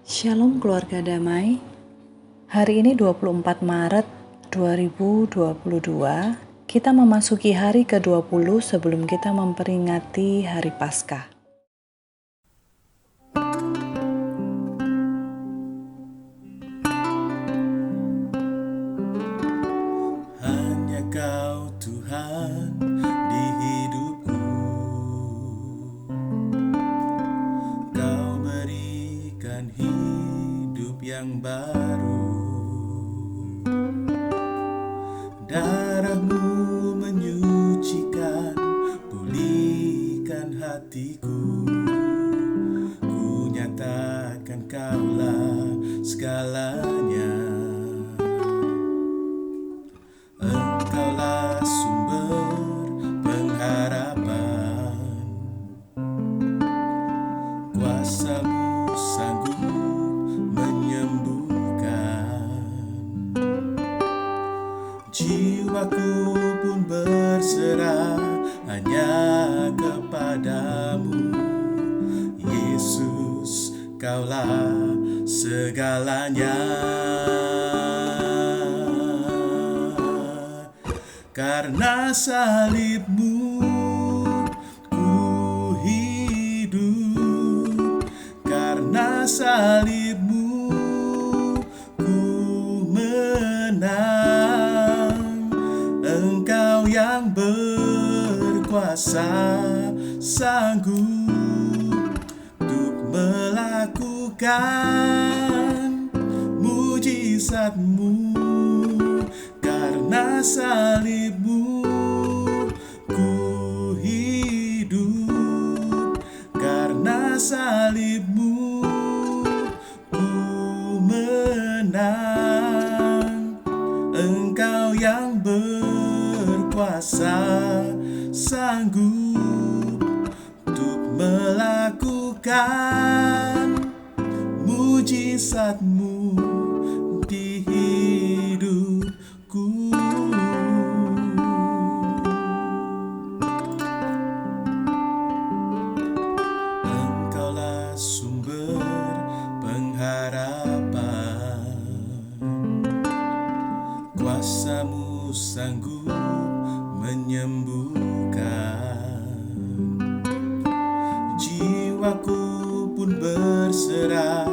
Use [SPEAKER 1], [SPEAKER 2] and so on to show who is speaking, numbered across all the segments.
[SPEAKER 1] Shalom keluarga damai. Hari ini 24 Maret 2022, kita memasuki hari ke-20 sebelum kita memperingati Hari Paskah.
[SPEAKER 2] Hanya Kau Tuhan di hidupku, Kau berikan hidup yang baru. Darah-Mu menyucikan, pulihkan hatiku. Ku nyatakan Kaulah segalanya. Engkaulah sumber pengharapan, kuasa-Mu sanggup menyembuhkan. Jiwaku pun berserah hanya kepadamu, Yesus, Kaulah segalanya. Karena salib-Mu ku hidup, karena salib-Mu ku menang. Engkau yang berkuasa sanggup untuk melakukan mujizat-Mu. Karena salib-Mu ku hidup, karena salib-Mu ku menang. Engkau yang berkuasa sanggup untuk melakukan mujizat-Mu di hidupku. Engkaulah sumber pengharapan, kuasa-Mu sanggup menyembuhkan. Jiwaku pun berserah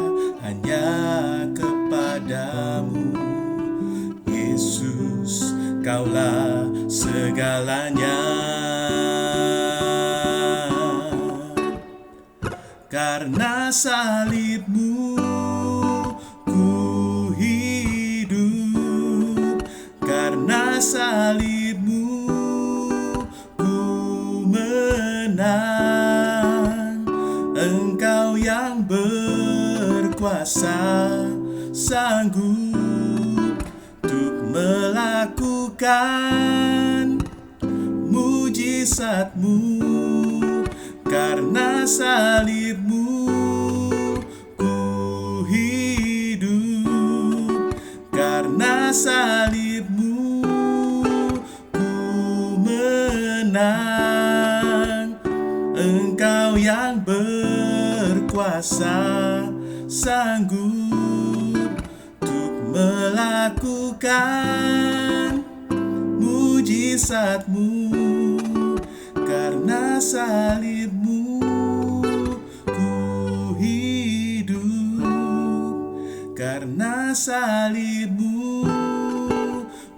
[SPEAKER 2] hanya kepadamu, Yesus, Kaulah segalanya. Karena salib-Mu ku hidup, karena salib-Mu ku menang. Engkau yang berkuasa sanggup untuk melakukan mujizat-Mu. Karena salib-Mu ku hidup, karena salib-Mu ku menang. Engkau yang berkuasa sanggup untuk melakukan mujizat-Mu. Karena salib-Mu ku hidup, karena salib-Mu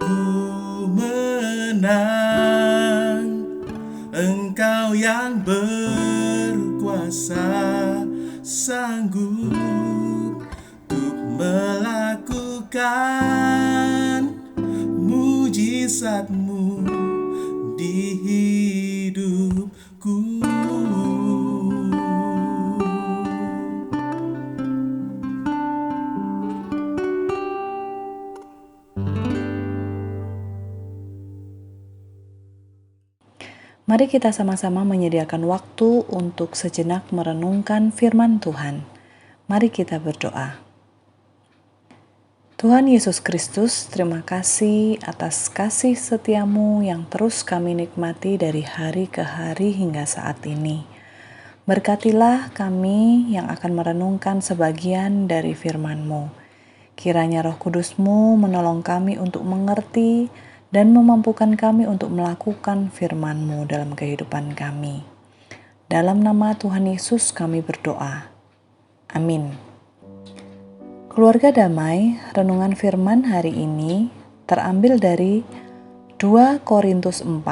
[SPEAKER 2] ku menang. Engkau yang berkuasa sanggup untuk melakukan mujizat-Mu di hidupku.
[SPEAKER 1] Mari kita sama-sama menyediakan waktu untuk sejenak merenungkan firman Tuhan. Mari kita berdoa. Tuhan Yesus Kristus, terima kasih atas kasih setia-Mu yang terus kami nikmati dari hari ke hari hingga saat ini. Berkatilah kami yang akan merenungkan sebagian dari firman-Mu. Kiranya Roh Kudus-Mu menolong kami untuk mengerti dan memampukan kami untuk melakukan firman-Mu dalam kehidupan kami. Dalam nama Tuhan Yesus kami berdoa. Amin. Keluarga damai, renungan firman hari ini terambil dari 2 Korintus 4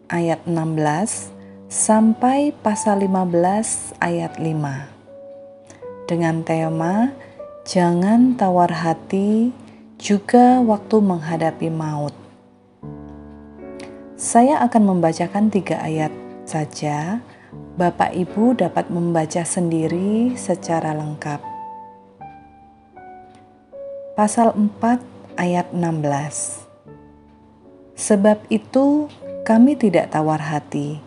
[SPEAKER 1] ayat 16 sampai pasal 15 ayat 5. Dengan tema, jangan tawar hati juga waktu menghadapi maut. Saya akan membacakan 3 ayat saja. Bapak Ibu dapat membaca sendiri secara lengkap. Pasal 4 ayat 16. Sebab itu kami tidak tawar hati.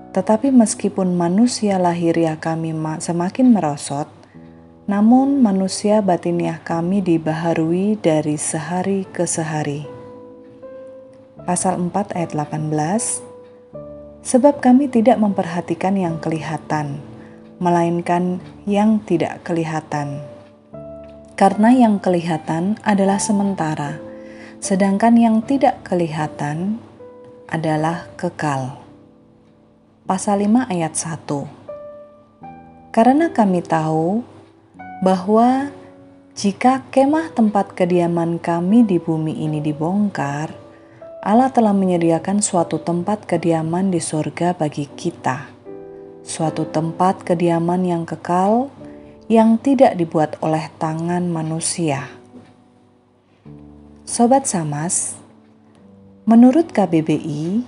[SPEAKER 1] Tetapi meskipun manusia lahiriah kami semakin merosot, namun manusia batiniah kami dibaharui dari sehari ke sehari. Pasal 4 ayat 18. Sebab kami tidak memperhatikan yang kelihatan, melainkan yang tidak kelihatan. Karena yang kelihatan adalah sementara, sedangkan yang tidak kelihatan adalah kekal. Pasal 5 ayat 1. Karena kami tahu bahwa jika kemah tempat kediaman kami di bumi ini dibongkar, Allah telah menyediakan suatu tempat kediaman di surga bagi kita, suatu tempat kediaman yang kekal yang tidak dibuat oleh tangan manusia. Sobat Samas, menurut KBBI,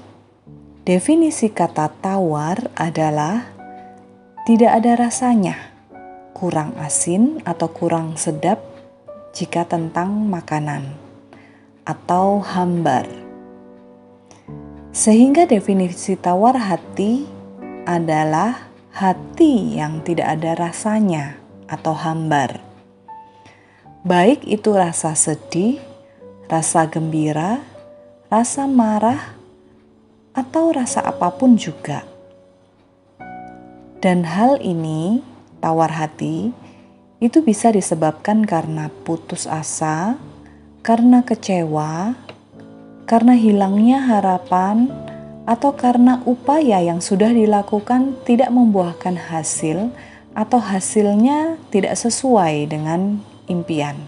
[SPEAKER 1] definisi kata tawar adalah tidak ada rasanya, kurang asin atau kurang sedap jika tentang makanan, atau hambar. Sehingga definisi tawar hati adalah hati yang tidak ada rasanya atau hambar. Baik itu rasa sedih, rasa gembira, rasa marah, atau rasa apapun juga. Dan hal ini, tawar hati, itu bisa disebabkan karena putus asa, karena kecewa, karena hilangnya harapan, atau karena upaya yang sudah dilakukan tidak membuahkan hasil, atau hasilnya tidak sesuai dengan impian.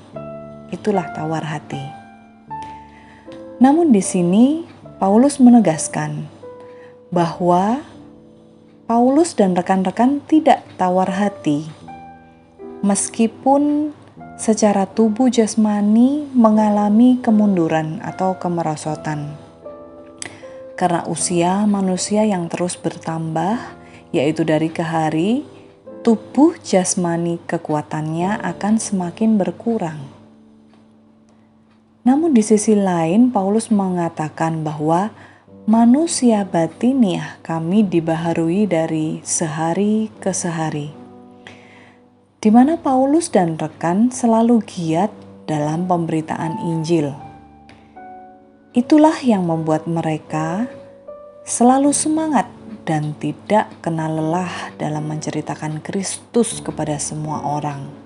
[SPEAKER 1] Itulah tawar hati. Namun di sini Paulus menegaskan bahwa Paulus dan rekan-rekan tidak tawar hati, meskipun secara tubuh jasmani mengalami kemunduran atau kemerosotan. Karena usia manusia yang terus bertambah, yaitu dari ke hari, tubuh jasmani kekuatannya akan semakin berkurang. Namun di sisi lain, Paulus mengatakan bahwa manusia batiniah kami dibaharui dari sehari ke sehari, di mana Paulus dan rekan selalu giat dalam pemberitaan Injil. Itulah yang membuat mereka selalu semangat dan tidak kenal lelah dalam menceritakan Kristus kepada semua orang.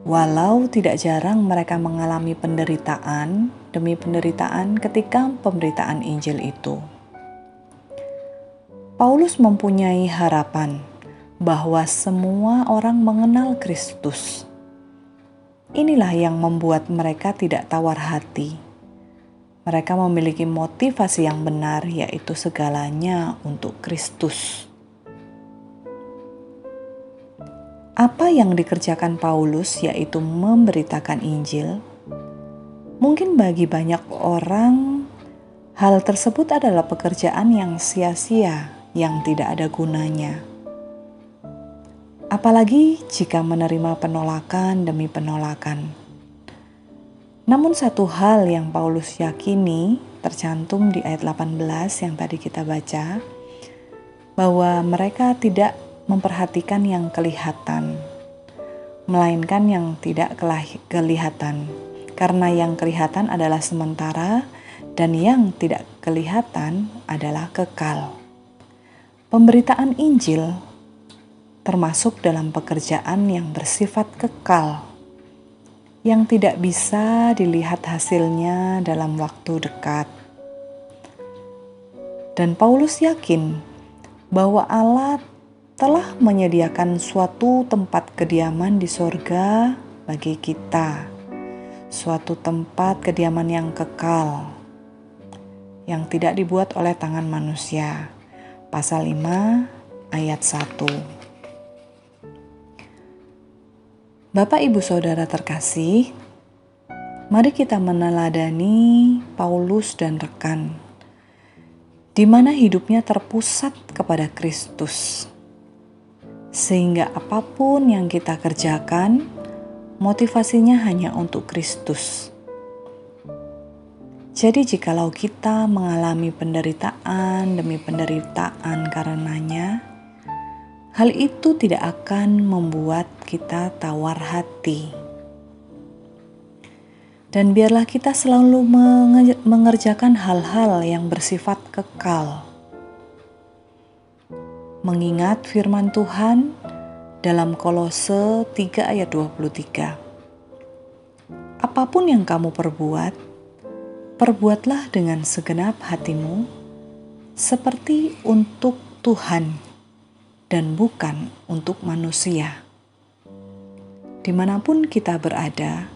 [SPEAKER 1] Walau tidak jarang mereka mengalami penderitaan demi penderitaan ketika pemberitaan Injil itu. Paulus mempunyai harapan bahwa semua orang mengenal Kristus. Inilah yang membuat mereka tidak tawar hati. Mereka memiliki motivasi yang benar, yaitu segalanya untuk Kristus. Apa yang dikerjakan Paulus, yaitu memberitakan Injil, mungkin bagi banyak orang hal tersebut adalah pekerjaan yang sia-sia, yang tidak ada gunanya. Apalagi jika menerima penolakan demi penolakan. Namun satu hal yang Paulus yakini tercantum di ayat 18 yang tadi kita baca, bahwa mereka tidak memperhatikan yang kelihatan, melainkan yang tidak kelihatan. Karena yang kelihatan adalah sementara dan yang tidak kelihatan adalah kekal. Pemberitaan Injil termasuk dalam pekerjaan yang bersifat kekal, yang tidak bisa dilihat hasilnya dalam waktu dekat. Dan Paulus yakin bahwa Allah telah menyediakan suatu tempat kediaman di sorga bagi kita, suatu tempat kediaman yang kekal, yang tidak dibuat oleh tangan manusia. Pasal 5 ayat 1. Bapak, Ibu, Saudara terkasih, mari kita meneladani Paulus dan rekan, di mana hidupnya terpusat kepada Kristus. Sehingga apapun yang kita kerjakan, motivasinya hanya untuk Kristus. Jadi jikalau kita mengalami penderitaan demi penderitaan karenanya, hal itu tidak akan membuat kita tawar hati. Dan biarlah kita selalu mengerjakan hal-hal yang bersifat kekal. Mengingat firman Tuhan dalam Kolose 3 ayat 23. Apapun yang kamu perbuatlah dengan segenap hatimu, seperti untuk Tuhan dan bukan untuk manusia. Dimanapun kita berada,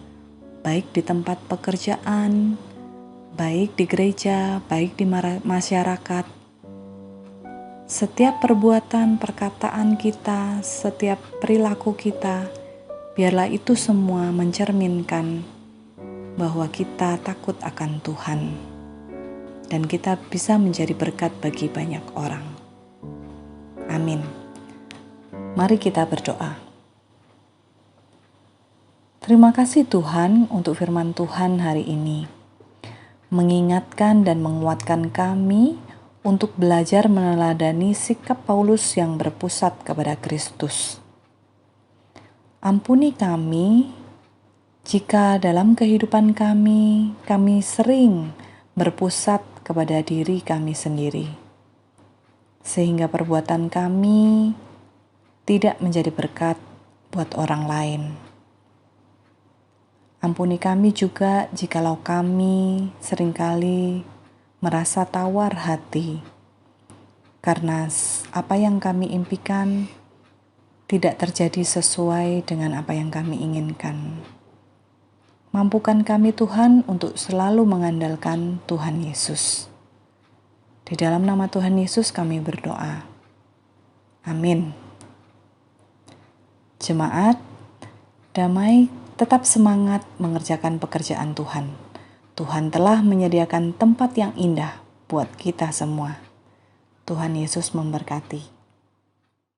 [SPEAKER 1] baik di tempat pekerjaan, baik di gereja, baik di masyarakat, setiap perbuatan, perkataan kita, setiap perilaku kita, biarlah itu semua mencerminkan bahwa kita takut akan Tuhan dan kita bisa menjadi berkat bagi banyak orang. Amin. Mari kita berdoa. Terima kasih Tuhan untuk firman Tuhan hari ini, mengingatkan dan menguatkan kami untuk belajar meneladani sikap Paulus yang berpusat kepada Kristus. Ampuni kami jika dalam kehidupan kami sering berpusat kepada diri kami sendiri, sehingga perbuatan kami tidak menjadi berkat buat orang lain. Ampuni kami juga jikalau kami seringkali merasa tawar hati, karena apa yang kami impikan tidak terjadi sesuai dengan apa yang kami inginkan. Mampukan kami Tuhan untuk selalu mengandalkan Tuhan Yesus. Di dalam nama Tuhan Yesus kami berdoa. Amin. Jemaat, damai, tetap semangat mengerjakan pekerjaan Tuhan. Tuhan telah menyediakan tempat yang indah buat kita semua. Tuhan Yesus memberkati.